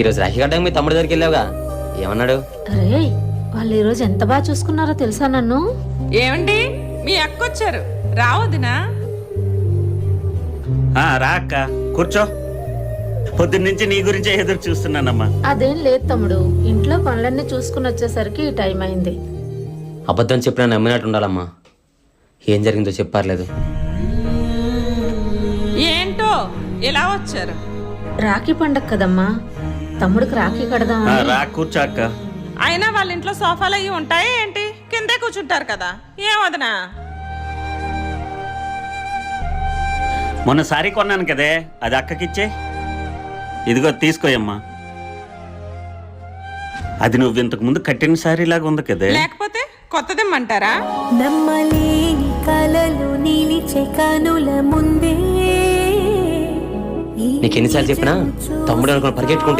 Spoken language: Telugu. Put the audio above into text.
ఈరోజు రాఖీ కట్టడానికి మీ తమ్ముడి దగ్గరికి వెళ్ళావుగా, ఏమన్నాడు? అరే వాళ్ళు ఈరోజు ఎంత బాగా చూసుకున్నారో తెలుసా నన్ను. ఏమండి మీ అక్క వచ్చారు, రావద్దునా? రా అక్క, కూర్చో. పొద్దున్నుంచి నీ గురించే ఎదురు చూస్తున్నానమ్మా. అదేం లేదు తమ్ముడు, ఇంట్లో పనులన్నీ చూసుకుని వచ్చేసరికి ఈ టైం అయింది. అబద్ధం చెప్పినా నమ్మినట్టు ఉండాలమ్మా. ఏం జరిగిందో చెప్పారలేదు. ఏంటో ఇలా వచ్చారు? రాఖీ పండగ కదమ్మా, తమ్ముడికి రాఖీ కడదామని. రా కూర్చో అక్క. అయినా వాళ్ళ ఇంట్లో సోఫాలు అయ్యి ఉంటాయి ఏంటి? కిందే కూర్చుంటారు కదా, ఏం వదనా? మొన్న సారీ కొన్నాను కదే, అది అక్కకిచ్చే. ఇదిగో తీసుకోయమ్మా. అది నువ్వు ఇంతకు ముందు కట్టిన సారీ లాగా ఉంది కదే. లేకపోతే కొత్తదిమ్మంటారా? నమ్మలేని కలలు నిలిచే కనుల ముందే నీకు ఎన్నిసార్లు చెప్పినా తమ్ముడు అనుకుని పరిగెట్టుకుంటే